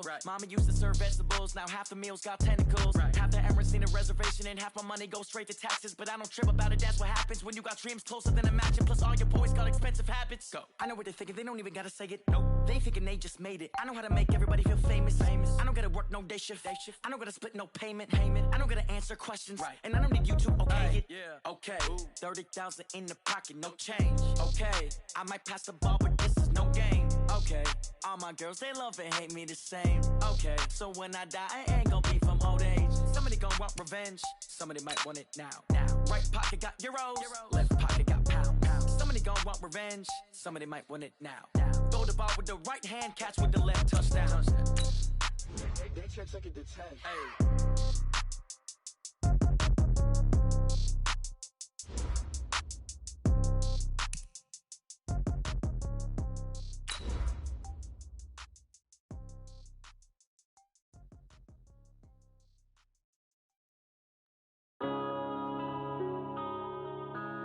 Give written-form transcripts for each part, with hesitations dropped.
Right. Mama used to serve vegetables, now half the meals got tentacles. Right. Half the Emirates need a reservation and half my money goes straight to taxes. But I don't trip about it, that's what happens when you got dreams closer than a mansion. Plus all your boys got expensive habits. Go. I know what they're thinking, they don't even gotta say it. Nope. They thinking they just made it. I know how to make everybody feel famous. I don't gotta work no day shift. I don't gotta split no payment. I don't gotta answer questions. Right. And I don't need you to okay it. Yeah. Okay. 30,000 in the pocket, no change. Okay. I might pass the ball, but this is no game. Okay. All my girls, they love and hate me the same. Okay. So when I die, I ain't gon' be from old age. Somebody gon' want revenge. Somebody might want it now. Right pocket got euros. Left pocket got pounds. Somebody gon' want revenge. Somebody might want it now. Throw the ball with the right hand, catch with the left, touchdown. They check second to 10. Hey.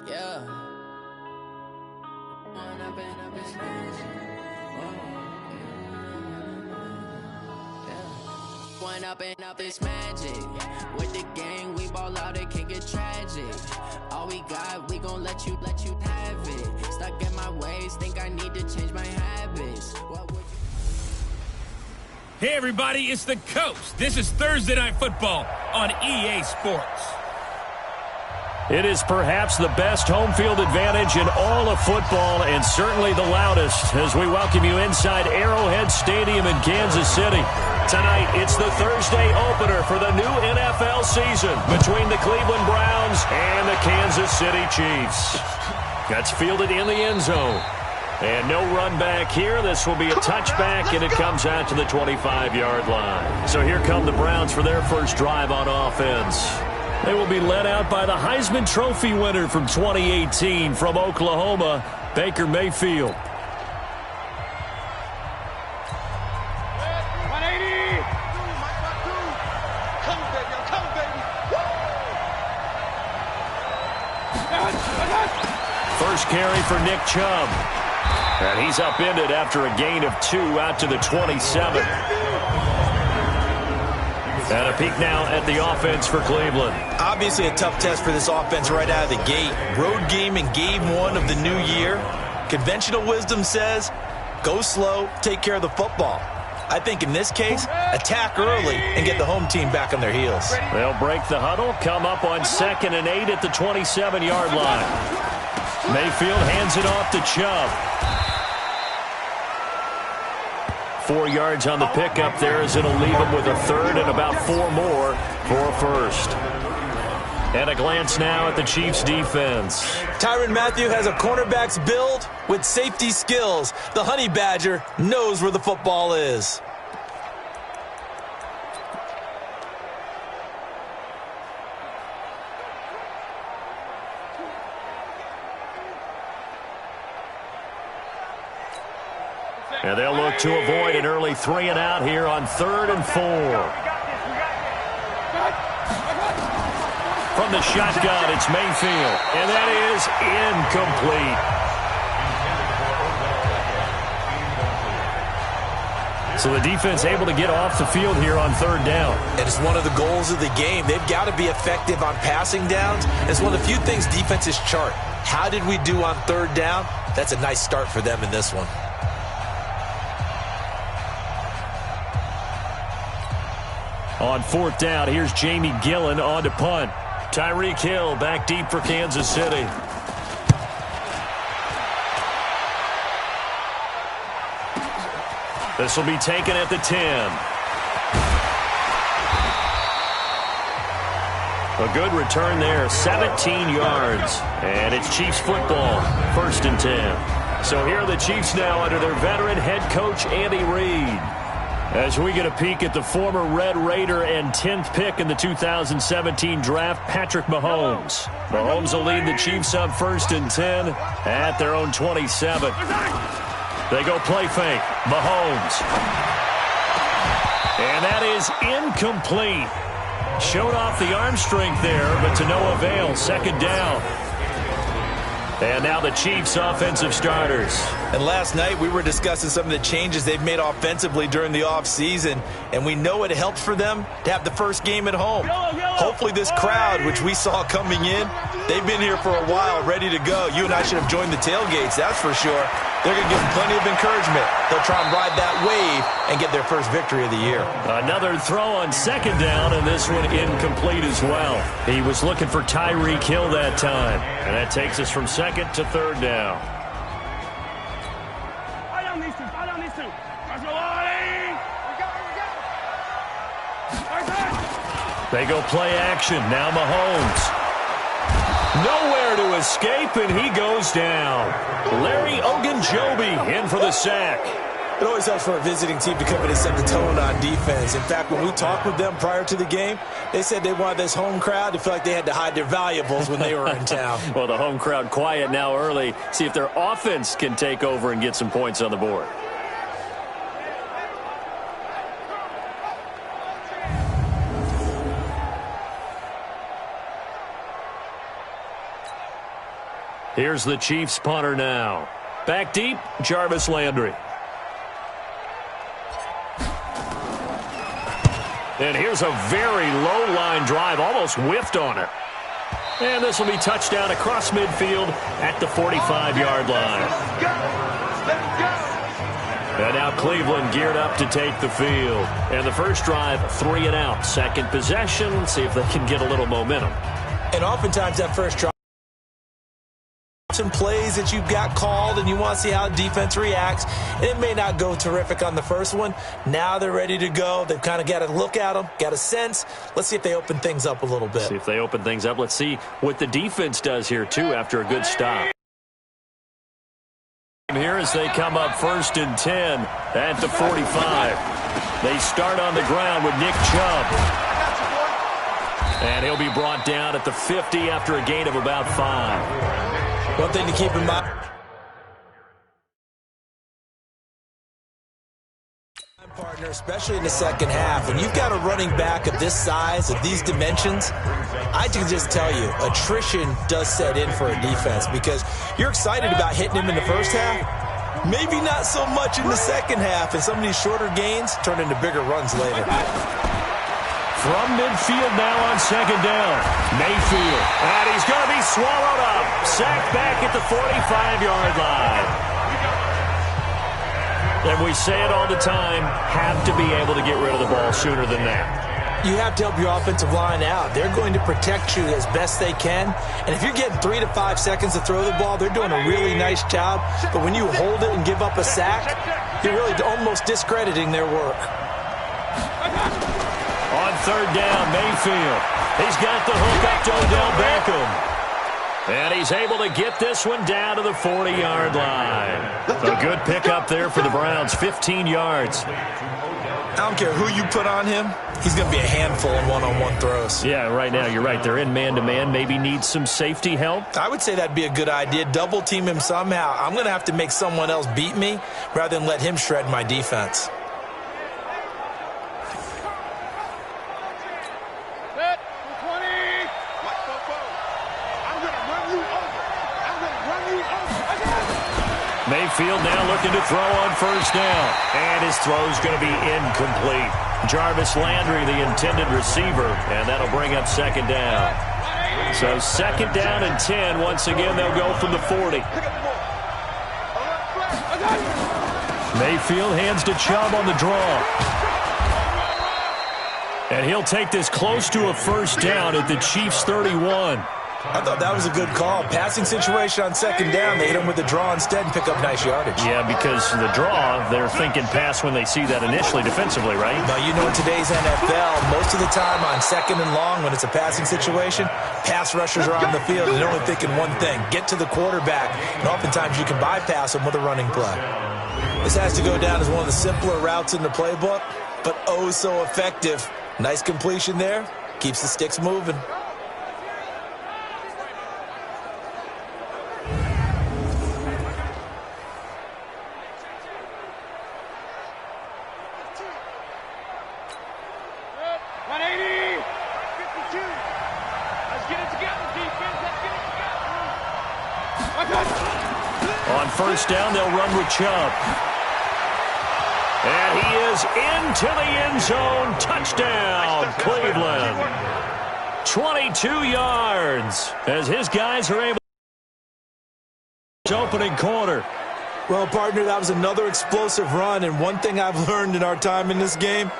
Yeah. One up and up is magic. With the gang, we ball out, it can get tragic. All we got, we gon' let you have it. Stuck in my ways, think I need to change my habits. What would you... Hey everybody, it's the Coast. This is Thursday Night Football on EA Sports. It is perhaps the best home field advantage in all of football and certainly the loudest as we welcome you inside Arrowhead Stadium in Kansas City. Tonight, it's the Thursday opener for the new NFL season between the Cleveland Browns and the Kansas City Chiefs. That's fielded in the end zone. And no run back here. This will be a touchback, and it comes out to the 25-yard line. So here come the Browns for their first drive on offense. They will be led out by the Heisman Trophy winner from 2018 from Oklahoma, Baker Mayfield. 180! Come, baby. First carry for Nick Chubb. And he's upended after a gain of 2 out to the 27. And a peek now at the offense for Cleveland. Obviously a tough test for this offense right out of the gate. Road game in game 1 of the new year. Conventional wisdom says, go slow, take care of the football. I think in this case, attack early and get the home team back on their heels. They'll break the huddle, come up on 2nd and 8 at the 27-yard line. Mayfield hands it off to Chubb. 4 yards on the pickup there as it'll leave him with a third and about 4 more for a first. And a glance now at the Chiefs' defense. Tyrann Mathieu has a cornerback's build with safety skills. The Honey Badger knows where the football is. And they'll look to avoid an early 3 and out here on 3rd and 4. From the shotgun, it's Mayfield. And that is incomplete. So the defense able to get off the field here on 3rd down. And it's one of the goals of the game. They've got to be effective on passing downs. It's one of the few things defenses chart. How did we do on 3rd down? That's a nice start for them in this one. On 4th down, here's Jamie Gillen on to punt. Tyreek Hill back deep for Kansas City. This will be taken at the 10. A good return there, 17 yards. And it's Chiefs football, 1st and 10. So here are the Chiefs now under their veteran head coach, Andy Reid. As we get a peek at the former Red Raider and 10th pick in the 2017 draft, Patrick Mahomes. Mahomes will lead the Chiefs up 1st and 10 at their own 27. They go play fake. Mahomes. And that is incomplete. Showed off the arm strength there, but to no avail. 2nd down. And now the Chiefs offensive starters. And last night we were discussing some of the changes they've made offensively during the offseason, and we know it helps for them to have the first game at home. Hopefully this crowd, which we saw coming in, they've been here for a while, ready to go. You and I should have joined the tailgates, that's for sure. They're going to give them plenty of encouragement. They'll try and ride that wave and get their first victory of the year. Another throw on second down, and this one incomplete as well. He was looking for Tyreek Hill that time, and that takes us from second to third down. They go play action. Now Mahomes. Nowhere to escape, and he goes down. Larry Ogunjobi in for the sack. It always helps for a visiting team to come in and set the tone on defense. In fact, when we talked with them prior to the game, they said they wanted this home crowd to feel like they had to hide their valuables when they were in town. Well, the home crowd quiet now early. See if their offense can take over and get some points on the board. Here's the Chiefs punter now. Back deep, Jarvis Landry. And here's a very low line drive, almost whiffed on it. And this will be touchdown across midfield at the 45-yard line. And now Cleveland geared up to take the field. And the first drive, 3 and out. Second possession, see if they can get a little momentum. And oftentimes that first drive, some plays that you've got called and you want to see how defense reacts, and it may not go terrific on the first one. Now they're ready to go. They've kind of got to look at them, got a sense. Let's see if they open things up a little bit. See if they open things up. Let's see what the defense does here too after a good stop. Here as they come up 1st and 10 at the 45. They start on the ground with Nick Chubb. And he'll be brought down at the 50 after a gain of about 5. One thing to keep in mind, partner, especially in the second half, when you've got a running back of this size, of these dimensions, I can just tell you, attrition does set in for a defense because you're excited about hitting him in the first half, maybe not so much in the second half, and some of these shorter gains turn into bigger runs later. From midfield now on second down. Mayfield. And he's going to be swallowed up. Sacked back at the 45-yard line. And we say it all the time, have to be able to get rid of the ball sooner than that. You have to help your offensive line out. They're going to protect you as best they can. And if you're getting 3 to 5 seconds to throw the ball, they're doing a really nice job. But when you hold it and give up a sack, you're really almost discrediting their work. On third down, Mayfield. He's got the hook up to Odell Beckham. And he's able to get this one down to the 40-yard line. A good pickup there for the Browns, 15 yards. I don't care who you put on him, he's going to be a handful in one-on-one throws. Yeah, right now, you're right. They're in man-to-man. Maybe needs some safety help. I would say that'd be a good idea. Double team him somehow. I'm going to have to make someone else beat me rather than let him shred my defense. Mayfield now looking to throw on first down. And his throw's going to be incomplete. Jarvis Landry, the intended receiver, and that'll bring up second down. So second down and 10. Once again, they'll go from the 40. Mayfield hands to Chubb on the draw. And he'll take this close to a first down at the Chiefs' 31. I thought that was a good call. Passing situation on second down. They hit him with the draw instead and pick up nice yardage. Yeah, because the draw, they're thinking pass when they see that initially defensively, right? Now, you know in today's NFL, most of the time on second and long when it's a passing situation, pass rushers are on the field and they're only thinking one thing, get to the quarterback. And oftentimes you can bypass them with a running play. This has to go down as one of the simpler routes in the playbook, but oh so effective. Nice completion there. Keeps the sticks moving. On first down, they'll run with Chubb. And he is into the end zone. Touchdown, Cleveland. 22 yards as his guys are able to opening quarter. Well, partner, that was another explosive run, and one thing I've learned in our time in this game,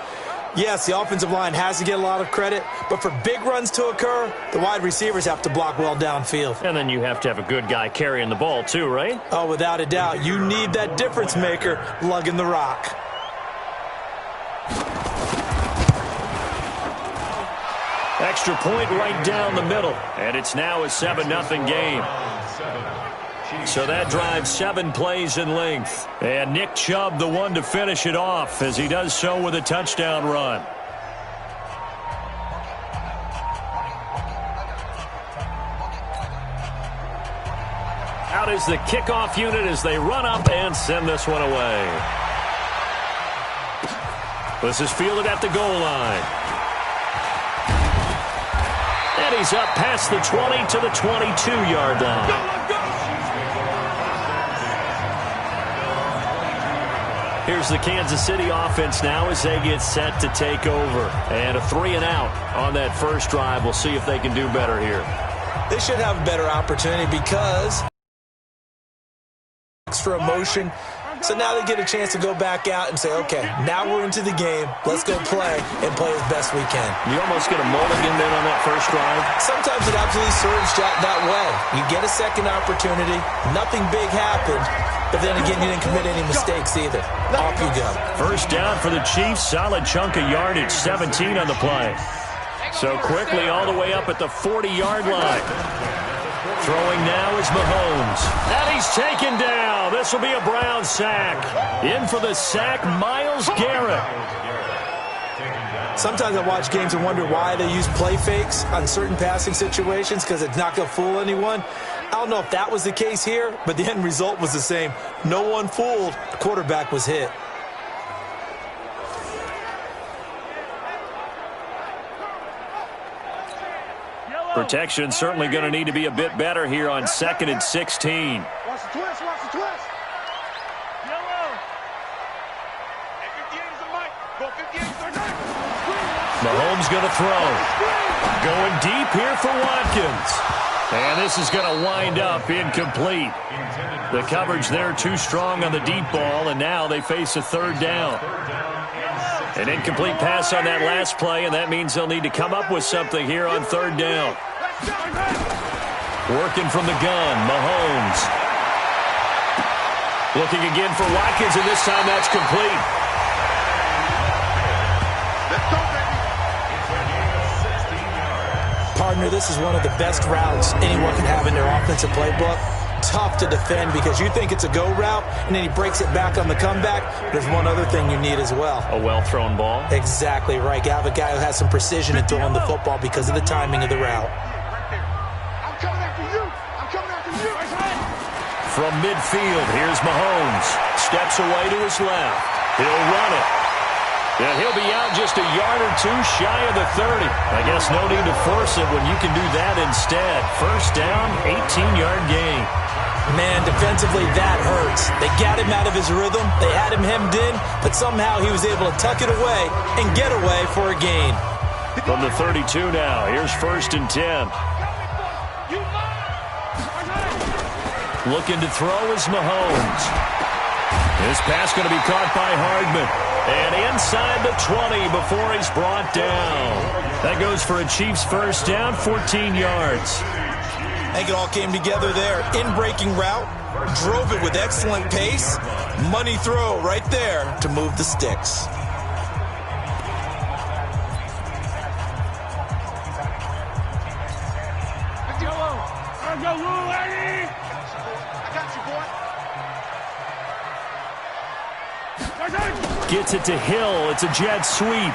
yes, the offensive line has to get a lot of credit, but for big runs to occur, the wide receivers have to block well downfield. And then you have to have a good guy carrying the ball too, right? Oh, without a doubt. You need that difference maker lugging the rock. Extra point right down the middle, and it's now a 7-0 game. So that drives 7 plays in length. And Nick Chubb, the one to finish it off, as he does so with a touchdown run. Out is the kickoff unit as they run up and send this one away. This is fielded at the goal line. And he's up past the 20 to the 22-yard line. Here's the Kansas City offense now as they get set to take over. And a 3-and-out on that first drive. We'll see if they can do better here. They should have a better opportunity because extra emotion. So now they get a chance to go back out and say, okay, now we're into the game. Let's go play and play as best we can. You almost get a mulligan then on that first drive. Sometimes it absolutely serves that way. You get a second opportunity. Nothing big happened. But then again, you didn't commit any mistakes either. Off you go. First down for the Chiefs. Solid chunk of yardage. 17 on the play. So quickly all the way up at the 40-yard line. Throwing now is Mahomes. And he's taken down. This will be a Brown sack. In for the sack, Myles Garrett. Sometimes I watch games and wonder why they use play fakes on certain passing situations because it's not going to fool anyone. I don't know if that was the case here, but the end result was the same. No one fooled. The quarterback was hit. Protection certainly going to need to be a bit better here on 2nd and 16. Watch the twist, watch the twist. Yellow. Mahomes going to throw. Going deep here for Watkins. And this is going to wind up incomplete. The coverage there too strong on the deep ball, and now they face a 3rd down. An incomplete pass on that last play, and that means they'll need to come up with something here on 3rd down. Working from the gun, Mahomes. Looking again for Watkins, and this time that's complete. Partner, this is one of the best routes anyone can have in their offensive playbook. Tough to defend because you think it's a go route, and then he breaks it back on the comeback. There's one other thing you need as well. A well-thrown ball? Exactly right. You have a guy who has some precision in throwing the football because of the timing of the route. I'm coming after you. I'm coming after you. From midfield, here's Mahomes. Steps away to his left. He'll run it. And he'll be out just a yard or two shy of the 30. I guess no need to force it when you can do that instead. First down, 18-yard gain. Man, defensively, that hurts. They got him out of his rhythm. They had him hemmed in, but somehow he was able to tuck it away and get away for a gain. From the 32 now, here's 1st and 10. Looking to throw is Mahomes. This pass going to be caught by Hardman. And inside the 20 before he's brought down. That goes for a Chiefs first down, 14 yards. I think it all came together there. In-breaking route, drove it with excellent pace. Money throw right there to move the sticks. Gets it to Hill. It's a jet sweep. And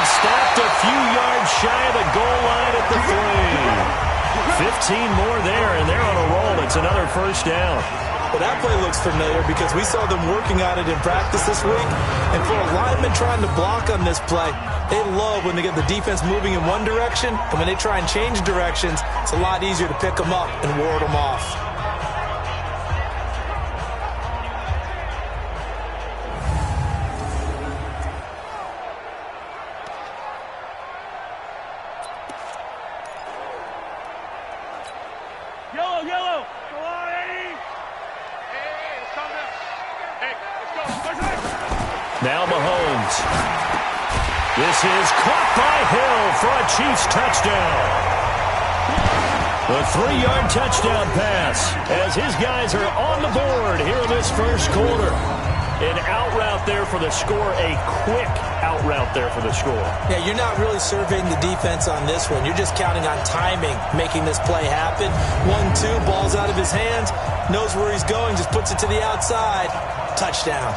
stopped a few yards shy of the goal line at the 3. 15 more there, and they're on a roll. It's another first down. Well, that play looks familiar because we saw them working on it in practice this week. And for a lineman trying to block on this play, they love when they get the defense moving in one direction. And when they try and change directions, it's a lot easier to pick them up and ward them off. Now Mahomes. This is caught by Hill for a Chiefs touchdown. A 3-yard touchdown pass as his guys are on the board here in this first quarter. An out route there for the score, a quick out route there for the score. Yeah, you're not really surveying the defense on this one. You're just counting on timing, making this play happen. 1-2, ball's out of his hands, knows where he's going, just puts it to the outside. Touchdown.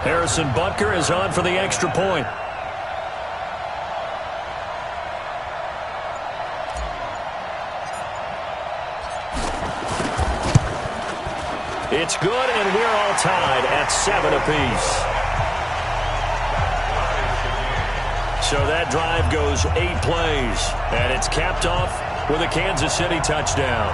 Harrison Butker is on for the extra point. It's good, and we're all tied at 7 apiece. So that drive goes 8 plays, and it's capped off with a Kansas City touchdown.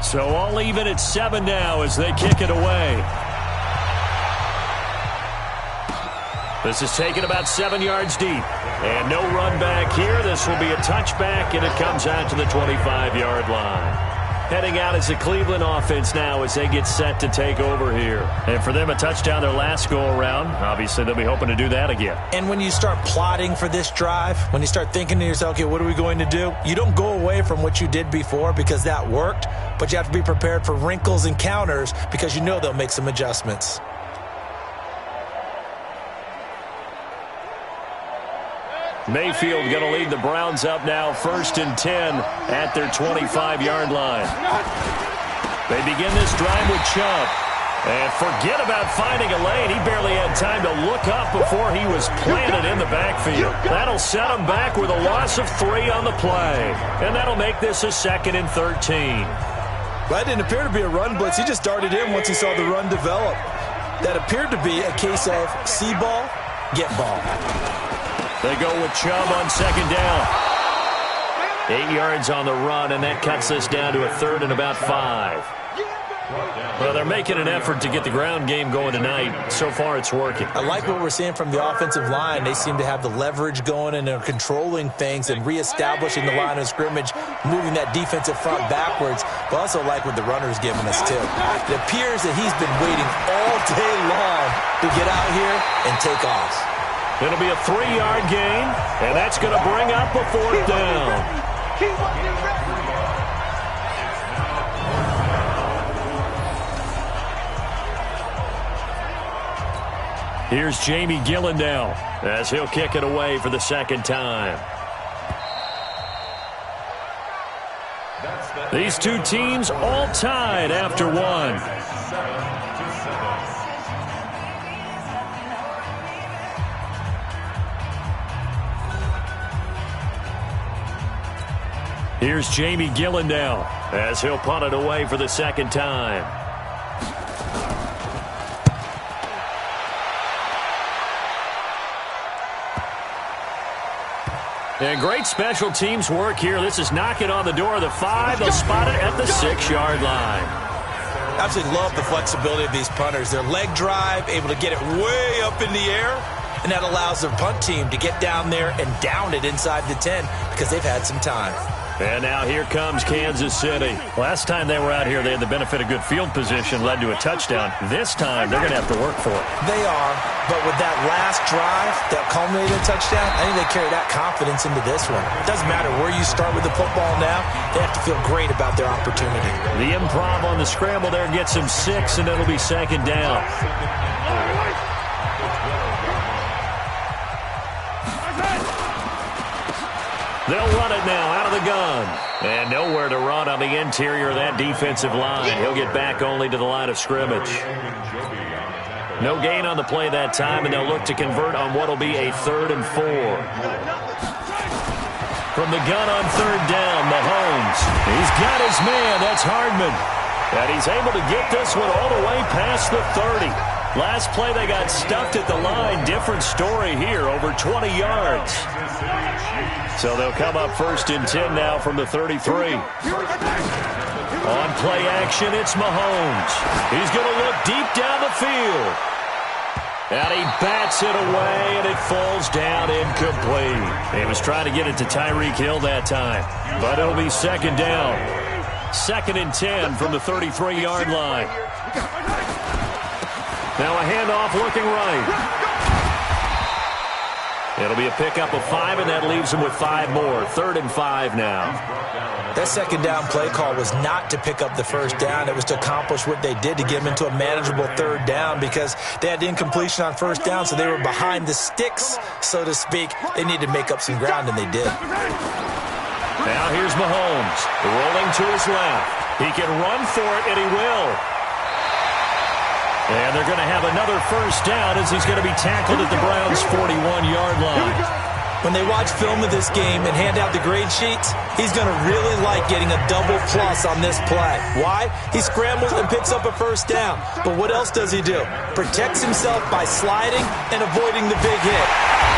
So all even at 7 now as they kick it away. This is taken about 7 yards deep. And no run back here. This will be a touchback, and it comes out to the 25-yard line. Heading out is the Cleveland offense now as they get set to take over here. And for them, a touchdown their last go-around. Obviously, they'll be hoping to do that again. And when you start plotting for this drive, when you start thinking to yourself, okay, what are we going to do? You don't go away from what you did before because that worked, but you have to be prepared for wrinkles and counters because you know they'll make some adjustments. Mayfield going to lead the Browns up now 1st and 10 at their 25-yard line. They begin this drive with Chubb. And forget about finding a lane. He barely had time to look up before he was planted in the backfield. That'll set him back with a loss of 3 on the play. And that'll make this a 2nd and 13. That didn't appear to be a run blitz. He just darted in once he saw the run develop. That appeared to be a case of see ball, get ball. They go with Chubb on 2nd down. 8 yards on the run, and that cuts this down to a 3rd and about 5. Well, they're making an effort to get the ground game going tonight. So far, it's working. I like what we're seeing from the offensive line. They seem to have the leverage going, and they're controlling things and reestablishing the line of scrimmage, moving that defensive front backwards. But also like what the runner's giving us, too. It appears that he's been waiting all day long to get out here and take off. It'll be a 3-yard gain, and that's going to bring up a 4th down. Here's Jamie Gillen now as he'll kick it away for the 2nd time. These two teams all tied after 1. Here's Jamie Gillen now as he'll punt it away for the 2nd time. And great special teams work here. This is knocking on the door of the 5. They'll spot it at the 6-yard line. Absolutely love the flexibility of these punters. Their leg drive, able to get it way up in the air, and that allows their punt team to get down there and down it inside the 10 because they've had some time. And now here comes Kansas City. Last time they were out here, they had the benefit of good field position, led to a touchdown. This time, they're going to have to work for it. They are, but with that last drive that culminated in a touchdown, I think they carry that confidence into this one. It doesn't matter where you start with the football now. They have to feel great about their opportunity. The improv on the scramble there gets him 6, and it'll be 2nd down. They'll run it now out of the gun. And nowhere to run on the interior of that defensive line. He'll get back only to the line of scrimmage. No gain on the play that time, and they'll look to convert on what will be a 3rd and 4. From the gun on 3rd down, Mahomes. He's got his man. That's Hardman. And he's able to get this one all the way past the 30. Last play, they got stuffed at the line. Different story here, over 20 yards. So they'll come up 1st and 10 now from the 33. On play action, it's Mahomes. He's going to look deep down the field. And he bats it away, and it falls down incomplete. He was trying to get it to Tyreek Hill that time, but it'll be second down. 2nd and 10 from the 33-yard line. Now a handoff looking right. It'll be a pickup of 5, and that leaves him with 5 more. 3rd and 5 now. That second down play call was not to pick up the first down. It was to accomplish what they did, to get them into a manageable 3rd down, because they had incompletion on 1st down, so they were behind the sticks, so to speak. They needed to make up some ground, and they did. Now here's Mahomes, rolling to his left. He can run for it, and he will. And they're going to have another first down as he's going to be tackled at the Browns' 41-yard line. When they watch film of this game and hand out the grade sheets, he's going to really like getting a double plus on this play. Why? He scrambles and picks up a first down. But what else does he do? Protects himself by sliding and avoiding the big hit.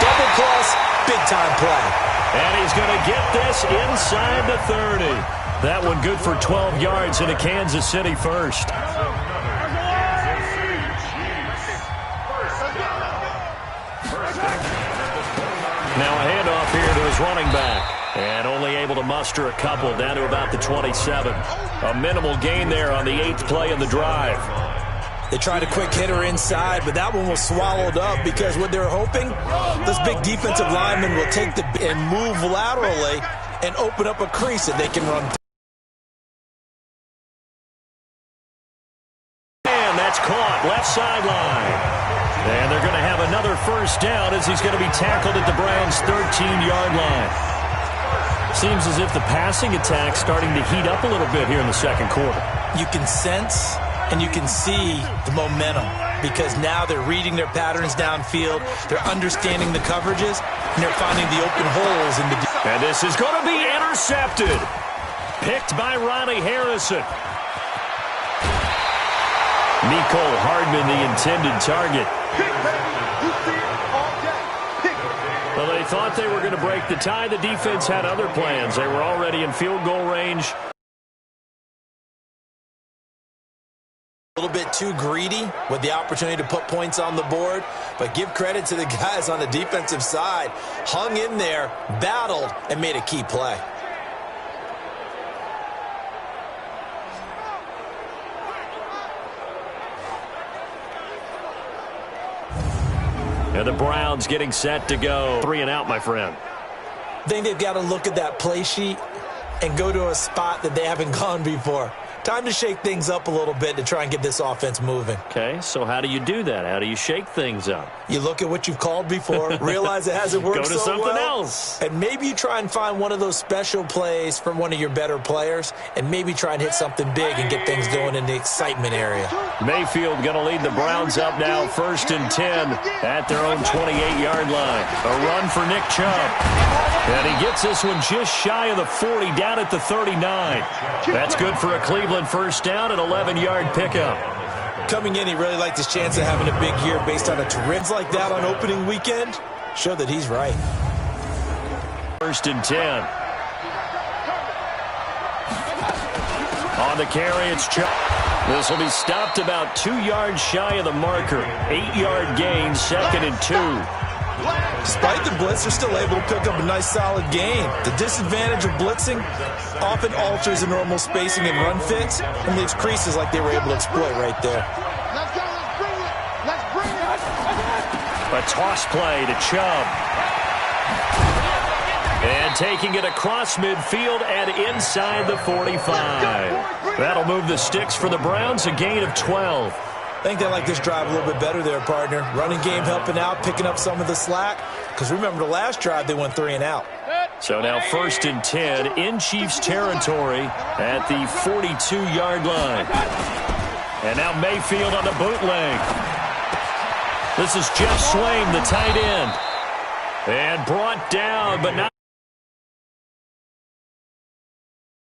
Double plus, big-time play. And he's going to get this inside the 30. That one good for 12 yards into Kansas City first. Now a handoff here to his running back. And only able to muster a couple down to about the 27. A minimal gain there on the 8th play of the drive. They tried a quick hitter inside, but that one was swallowed up because what they're hoping, those big defensive linemen will take the and move laterally and open up a crease that they can run. And that's caught left sideline. And they're going to have another first down as he's going to be tackled at the Browns' 13-yard line. Seems as if the passing attack's starting to heat up a little bit here in the second quarter. You can sense and you can see the momentum because now they're reading their patterns downfield, they're understanding the coverages, and they're finding the open holes in the defense. And this is going to be intercepted. Picked by Ronnie Harrison. Nicole Hardman, the intended target. Well, they thought they were going to break the tie. The defense had other plans. They were already in field goal range. A little bit too greedy with the opportunity to put points on the board, but give credit to the guys on the defensive side. Hung in there, battled, and made a key play. And the Browns getting set to go. 3 and out, my friend. I think they've got to look at that play sheet and go to a spot that they haven't gone before. Time to shake things up a little bit to try and get this offense moving. Okay, so how do you do that? How do you shake things up? You look at what you've called before, realize it hasn't worked so well. Go to something else. And maybe you try and find one of those special plays from one of your better players, and maybe try and hit something big and get things going in the excitement area. Mayfield going to lead the Browns up now, 1st and 10 at their own 28-yard line. A run for Nick Chubb. And he gets this one just shy of the 40, down at the 39. That's good for a Cleveland first down, an 11-yard pickup. Coming in, he really liked his chance of having a big year based on a trend like that on opening weekend. Show that he's right. 1st and 10. On the carry, it's Chubb. This will be stopped about 2 yards shy of the marker. 8-yard gain, 2nd and 2. Despite the blitz, they're still able to pick up a nice solid gain. The disadvantage of blitzing often alters the normal spacing and run fits and leaves creases like they were able to exploit right there. Let's bring it. A toss play to Chubb. And taking it across midfield and inside the 45. That'll move the sticks for the Browns, a gain of 12. I think they like this drive a little bit better there, partner. Running game helping out, picking up some of the slack. Because remember, the last drive, they went 3 and out. So now 1st and 10 in Chiefs territory at the 42-yard line. And now Mayfield on the bootleg. This is Jeff Swaim, the tight end. And brought down, but not